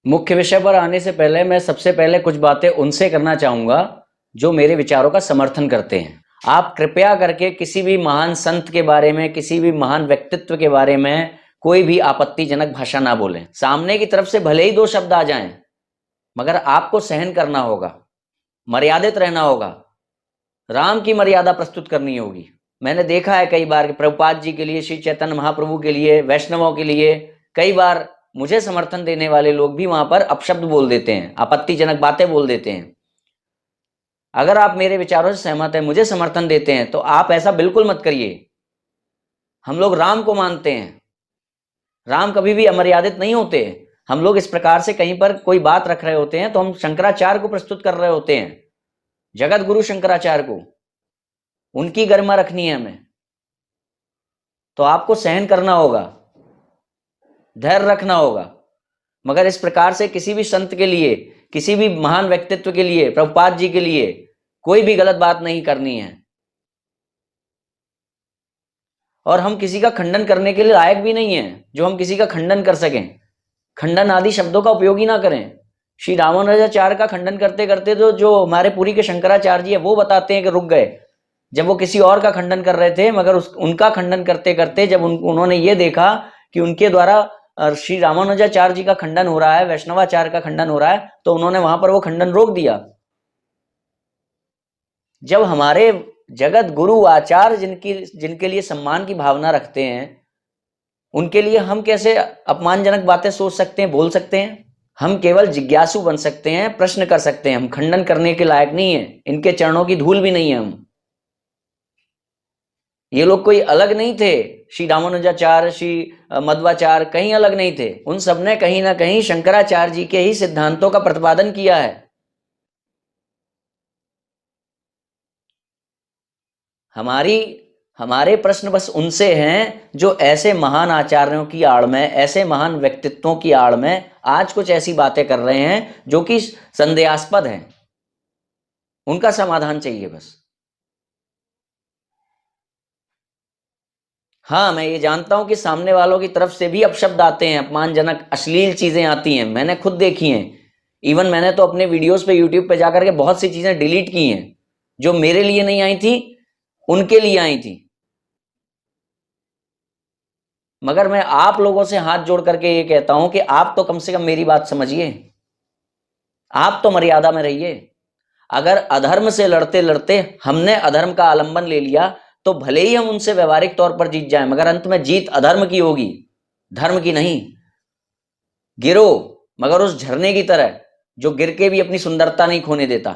मुख्य विषय पर आने से पहले मैं सबसे पहले कुछ बातें उनसे करना चाहूंगा जो मेरे विचारों का समर्थन करते हैं। आप कृपया करके किसी भी महान संत के बारे में, किसी भी महान व्यक्तित्व के बारे में कोई भी आपत्तिजनक भाषा ना बोलें। सामने की तरफ से भले ही 2 शब्द आ जाएं, मगर आपको सहन करना होगा, मर्यादित रहना होगा, राम की मर्यादा प्रस्तुत करनी होगी। मैंने देखा है कई बार कि प्रभुपाद जी के लिए, श्री चैतन्य महाप्रभु के लिए, वैष्णवों के लिए कई बार मुझे समर्थन देने वाले लोग भी वहां पर अपशब्द बोल देते हैं, आपत्तिजनक बातें बोल देते हैं। अगर आप मेरे विचारों से सहमत हैं, मुझे समर्थन देते हैं, तो आप ऐसा बिल्कुल मत करिए। हम लोग राम को मानते हैं, राम कभी भी अमर्यादित नहीं होते। हम लोग इस प्रकार से कहीं पर कोई बात रख रहे होते हैं तो हम शंकराचार्य को प्रस्तुत कर रहे होते हैं, जगत गुरु शंकराचार्य को, उनकी गरिमा रखनी है हमें। तो आपको सहन करना होगा, धैर्य रखना होगा, मगर इस प्रकार से किसी भी संत के लिए, किसी भी महान व्यक्तित्व के लिए, प्रभुपाद जी के लिए कोई भी गलत बात नहीं करनी है। और हम किसी का खंडन करने के लिए लायक भी नहीं है जो हम किसी का खंडन कर सकें। खंडन आदि शब्दों का उपयोग ही ना करें। श्री रामानुजाचार्य का खंडन करते करते तो जो हमारे पुरी के शंकराचार्य जी है वो बताते हैं कि रुक गए, जब वो किसी और का खंडन कर रहे थे, मगर उनका खंडन करते करते जब उन्होंने ये देखा कि उनके द्वारा श्री रामानुजाचार्य जी का खंडन हो रहा है, वैष्णवाचार्य का खंडन हो रहा है, तो उन्होंने वहां पर वो खंडन रोक दिया। जब हमारे जगत गुरु आचार्य जिनके लिए सम्मान की भावना रखते हैं, उनके लिए हम कैसे अपमानजनक बातें सोच सकते हैं, बोल सकते हैं? हम केवल जिज्ञासु बन सकते हैं, प्रश्न कर सकते हैं, हम खंडन करने के लायक नहीं है, इनके चरणों की धूल भी नहीं है हम। ये लोग कोई अलग नहीं थे, श्री रामानुजाचार्य, श्री मध्वाचार्य कहीं अलग नहीं थे। उन सबने कहीं ना कहीं शंकराचार्य जी के ही सिद्धांतों का प्रतिपादन किया है। हमारे प्रश्न बस उनसे हैं जो ऐसे महान आचार्यों की आड़ में, ऐसे महान व्यक्तित्वों की आड़ में आज कुछ ऐसी बातें कर रहे हैं जो कि संदेहास्पद हैं। उनका समाधान चाहिए बस। हाँ, मैं ये जानता हूं कि सामने वालों की तरफ से भी अपशब्द आते हैं, अपमानजनक अश्लील चीजें आती हैं, मैंने खुद देखी हैं। इवन मैंने तो अपने वीडियोस पे, यूट्यूब पे जाकर के बहुत सी चीजें डिलीट की हैं जो मेरे लिए नहीं आई थी, उनके लिए आई थी। मगर मैं आप लोगों से हाथ जोड़ करके ये कहता हूं कि आप तो कम से कम मेरी बात समझिए, आप तो मर्यादा में रहिए। अगर अधर्म से लड़ते लड़ते हमने अधर्म का आलंबन ले लिया तो भले ही हम उनसे व्यवहारिक तौर पर जीत जाएं, मगर अंत में जीत अधर्म की होगी, धर्म की नहीं। गिरो, मगर उस झरने की तरह जो गिर के भी अपनी सुंदरता नहीं खोने देता।